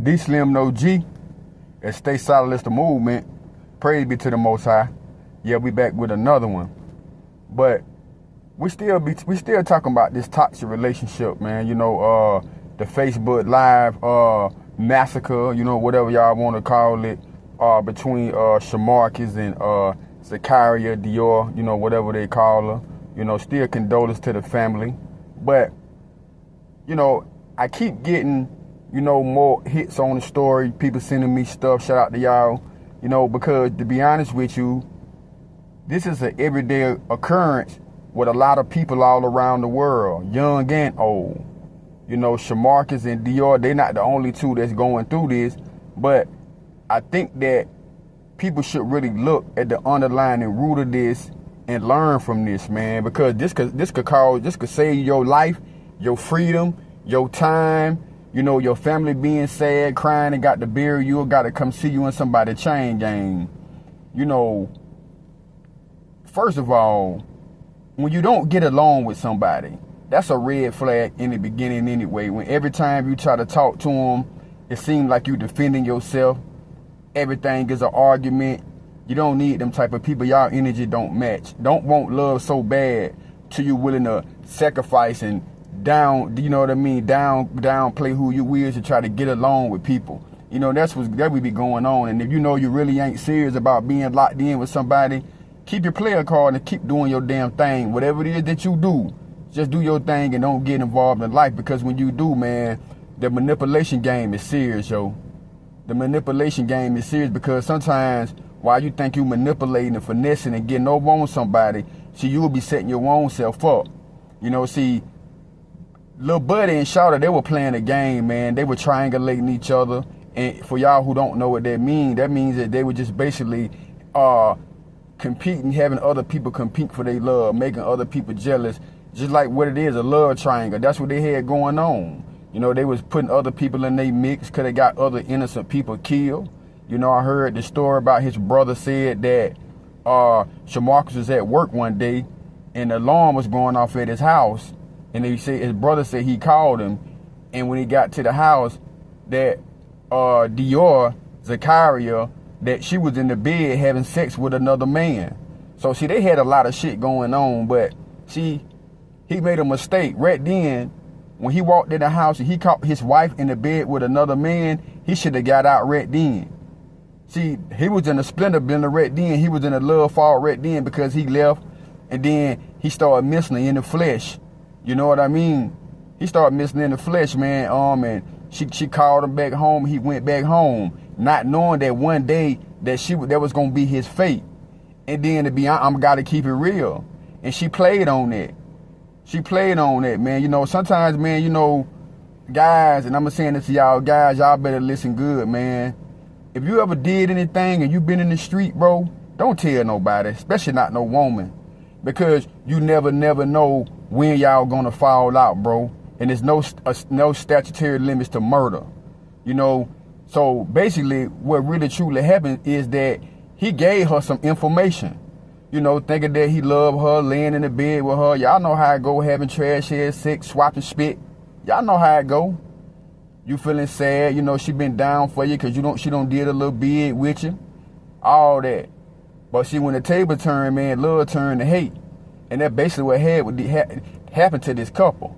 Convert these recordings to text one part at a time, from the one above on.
DEESLIMDAOG and STAYSOLIDISDAMOVEMENT. Praise be to the Most High. Yeah, we back with another one. But we still talking about this toxic relationship, man. You know, the Facebook Live massacre, you know, whatever y'all want to call it, between Shamarcus and Zakaria Dior, you know, whatever they call her. You know, still condolence to the family. But, you know, I keep getting, you know, more hits on the story. People sending me stuff. Shout out to y'all. You know, because to be honest with you, this is an everyday occurrence with a lot of people all around the world, young and old. You know, Shamarcus and Dior, they're not the only two that's going through this. But I think that people should really look at the underlying root of this and learn from this, man. Because this could save your life, your freedom, your time. You know, your family being sad, crying, and got to bury you, or got to come see you in somebody's chain gang. You know, first of all, when you don't get along with somebody, that's a red flag in the beginning anyway. When every time you try to talk to them, it seems like you defending yourself. Everything is an argument. You don't need them type of people. Y'all energy don't match. Don't want love so bad till you willing to sacrifice and down, you know what I mean, downplay who you is to try to get along with people. You know, that would be going on. And if you know you really ain't serious about being locked in with somebody, keep your player card and keep doing your damn thing. Whatever it is that you do, just do your thing and don't get involved in life. Because when you do, man, the manipulation game is serious, yo. The manipulation game is serious, because sometimes while you think you manipulating and finessing and getting over on somebody, see, you will be setting your own self up. You know, see, Lil Buddy and Shawty, they were playing a game, man. They were triangulating each other. And for y'all who don't know what that means that they were just basically competing, having other people compete for their love, making other people jealous, just like what it is, a love triangle. That's what they had going on. You know, they was putting other people in their mix because they got other innocent people killed. You know, I heard the story about his brother said that Shamarcus was at work one day and the alarm was going off at his house. And he said, his brother said he called him, and when he got to the house, that Dior, Zakaria, that she was in the bed having sex with another man. So see, they had a lot of shit going on, but see, he made a mistake right then. When he walked in the house and he caught his wife in the bed with another man, he should have got out right then. See, he was in a splendor blender right then. He was in a love fault right then, because he left, and then he started missing her in the flesh. You know what I mean? He started missing in the flesh, man. And she called him back home. He went back home, not knowing that one day that was gonna be his fate. And then to be honest, I'm gotta keep it real. And she played on that. She played on that, man. You know, sometimes, man, you know, guys, and I'm saying this to y'all, guys, y'all better listen good, man. If you ever did anything and you been in the street, bro, don't tell nobody, especially not no woman. Because you never know when y'all gonna fall out, bro. And there's no statutory limits to murder. You know, so basically what really truly happened is that he gave her some information. You know, thinking that he loved her, laying in the bed with her. Y'all know how it go, having trash head sex, swapping spit. Y'all know how it go. You feeling sad, you know, she been down for you because she don't did a little bid with you. All that. But see, when the table turned, man, love turned to hate. And that's basically what happened to this couple.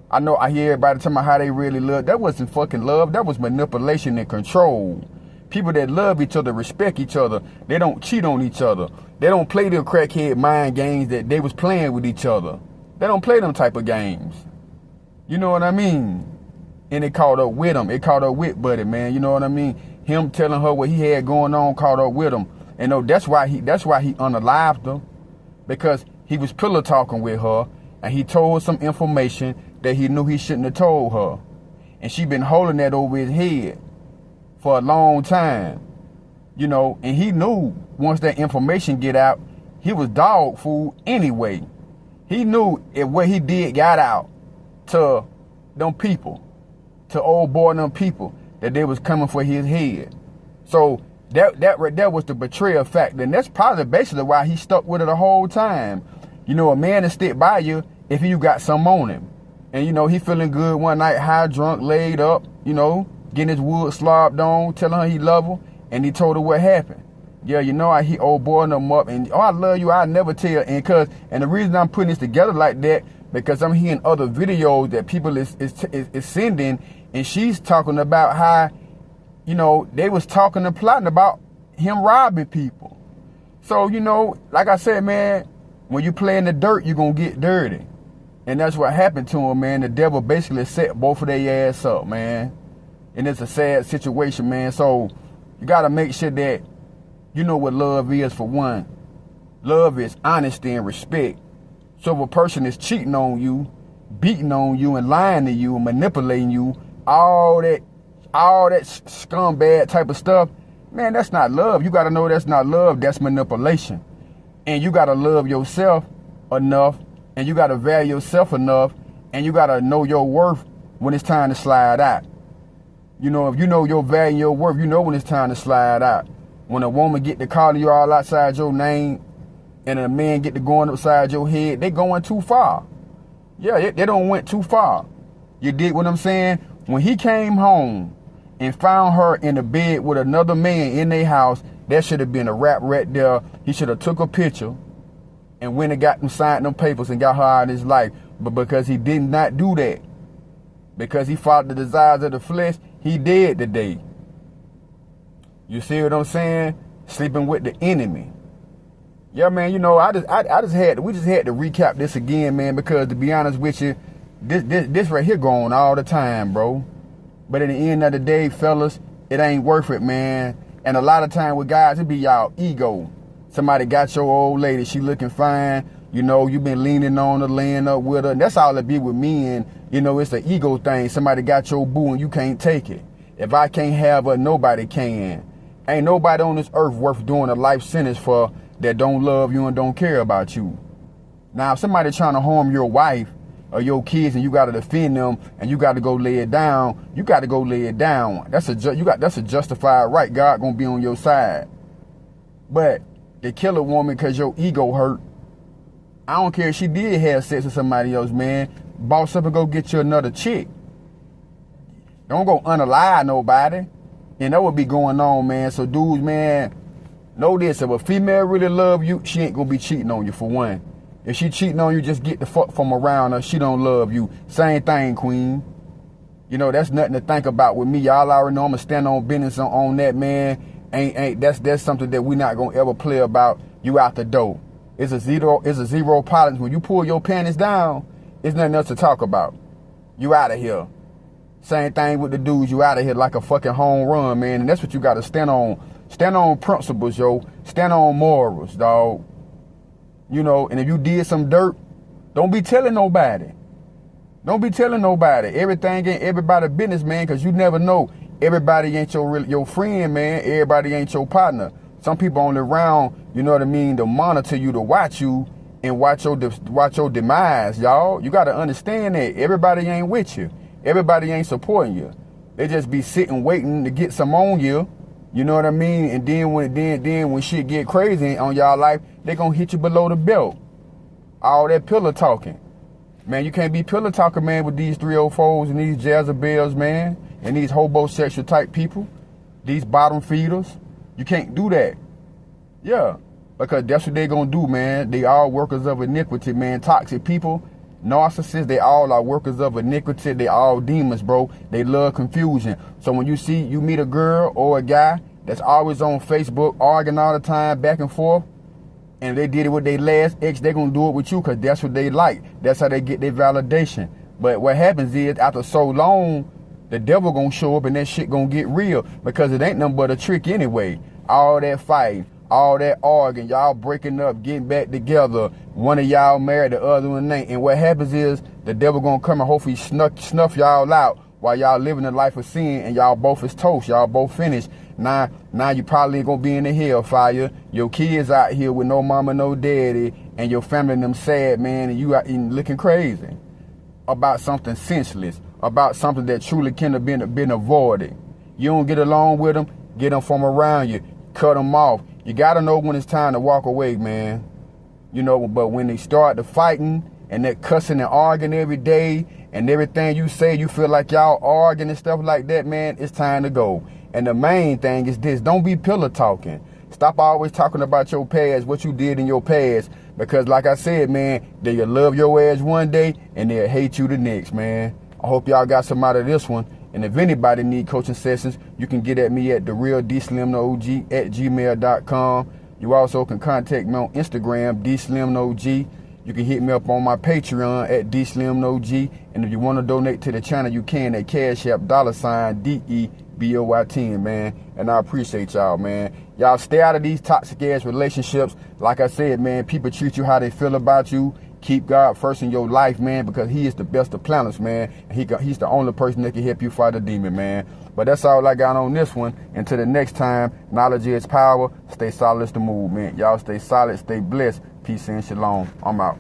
I know I hear everybody talking about how they really love. That wasn't fucking love. That was manipulation and control. People that love each other, respect each other. They don't cheat on each other. They don't play them crackhead mind games that they was playing with each other. They don't play them type of games. You know what I mean? And it caught up with him. It caught up with Buddy, man. You know what I mean? Him telling her what he had going on caught up with him. And no, that's why he unalived her, because he was pillow talking with her, and he told her some information that he knew he shouldn't have told her. And she been holding that over his head for a long time. You know, and he knew once that information get out, he was dog food anyway. He knew if what he did got out to them people, to old boy and them people, that they was coming for his head. So that right there was the betrayal factor. And that's probably basically why he stuck with her the whole time. You know, a man to stick by you if you got something on him. And, you know, he feeling good one night, high, drunk, laid up, you know, getting his wood slobbed on, telling her he love her, and he told her what happened. Yeah, you know, he old boy them up, and I love you, I never tell. And the reason I'm putting this together like that, because I'm hearing other videos that people is sending, and she's talking about how, you know, they was talking and plotting about him robbing people. So, you know, like I said, man, when you play in the dirt, you're going to get dirty. And that's what happened to him, man. The devil basically set both of their ass up, man. And it's a sad situation, man. So you got to make sure that you know what love is, for one. Love is honesty and respect. So if a person is cheating on you, beating on you, and lying to you, and manipulating you, all that scumbag type of stuff, man, that's not love. You got to know that's not love. That's manipulation. And you got to love yourself enough, and you got to value yourself enough, and you got to know your worth when it's time to slide out. You know, if you know your value and your worth, you know when it's time to slide out. When a woman get to calling you all outside your name, and a man get to going upside your head, they going too far. Yeah, they don't went too far. You dig what I'm saying? When he came home and found her in the bed with another man in their house, that should have been a wrap right there. He should have took a picture and went and got them, signed them papers and got her out of his life. But because he did not do that, because he followed the desires of the flesh, he dead today. You see what I'm saying? Sleeping with the enemy. Yeah, man, you know, we just had to recap this again, man, because to be honest with you, this right here going all the time, bro. But at the end of the day, fellas, it ain't worth it, man. And a lot of time with guys, it be y'all ego. Somebody got your old lady, she looking fine. You know, you been leaning on her, laying up with her. And that's all it be with men. You know, it's the ego thing. Somebody got your boo and you can't take it. If I can't have her, nobody can. Ain't nobody on this earth worth doing a life sentence for that don't love you and don't care about you. Now, if somebody trying to harm your wife or your kids and you got to defend them and you got to go lay it down, you got to go lay it down. That's a justified right. God gonna be on your side. But they kill a woman because your ego hurt. I don't care if she did have sex with somebody else, man. Boss up and go get you another chick. Don't go unalive nobody. And that would be going on, man. So dudes, man, know this. If a female really love you, she ain't gonna be cheating on you, for one. If she cheating on you, just get the fuck from around her. She don't love you. Same thing, queen. You know, that's nothing to think about with me. Y'all already know I'm gonna stand on business on that, man. That's something that we not gonna ever play about. You out the door. It's a zero tolerance. When you pull your panties down, it's nothing else to talk about. You out of here. Same thing with the dudes. You out of here like a fucking home run, man. And that's what you gotta stand on. Stand on principles, yo. Stand on morals, dog. You know, and if you did some dirt, don't be telling nobody. Don't be telling nobody. Everything ain't everybody business, man, because you never know. Everybody ain't your friend, man. Everybody ain't your partner. Some people only around, you know what I mean, to monitor you, to watch you, and watch your demise, y'all. You got to understand that. Everybody ain't with you. Everybody ain't supporting you. They just be sitting waiting to get some on you. You know what I mean? And then when shit get crazy on y'all life, they gonna hit you below the belt. All that pillow talking. Man, you can't be pillow talking, man, with these 304s and these Jezebels, man, and these homosexual type people, these bottom feeders. You can't do that. Yeah, because that's what they gonna do, man. They all workers of iniquity, man. Toxic people, narcissists, they all are workers of iniquity. They all demons, bro. They love confusion. So when you meet a girl or a guy that's always on Facebook arguing all the time, back and forth, and they did it with their last ex, they gonna do it with you because that's what they like. That's how they get their validation. But what happens is, after so long, the devil gonna show up and that shit gonna get real, because it ain't nothing but a trick anyway. All that fighting, all that arguing, y'all breaking up, getting back together. One of y'all married, the other one ain't. And what happens is, the devil gonna come and hopefully snuff y'all out while y'all living a life of sin, and y'all both is toast. Y'all both finished. Now you probably ain't gonna be in the hellfire. Your kids out here with no mama, no daddy, and your family and them sad, man, and you out looking crazy about something senseless, about something that truly can have been avoided. You don't get along with them, get them from around you, cut them off. You gotta know when it's time to walk away, man. You know, but when they start the fighting and that cussing and arguing every day, and everything you say, you feel like y'all arguing and stuff like that, man, it's time to go. And the main thing is this: don't be pillow talking. Stop always talking about your past, what you did in your past, because like I said, man, they'll love your ass one day and they'll hate you the next, man. I hope y'all got some out of this one. And if anybody need coaching sessions, you can get at me at therealDSlimDaog@gmail.com. You also can contact me on Instagram, DSlimDaog. You can hit me up on my Patreon at DSlimDaog. And if you want to donate to the channel, you can at Cash App $DEEBOY10, man. And I appreciate y'all, man. Y'all stay out of these toxic ass relationships. Like I said, man, people treat you how they feel about you. Keep God first in your life, man, because he is the best of planners, man. And he's the only person that can help you fight a demon, man. But that's all I got on this one. Until the next time, knowledge is power. Stay solid as the movement. Y'all stay solid, stay blessed. Peace and shalom. I'm out.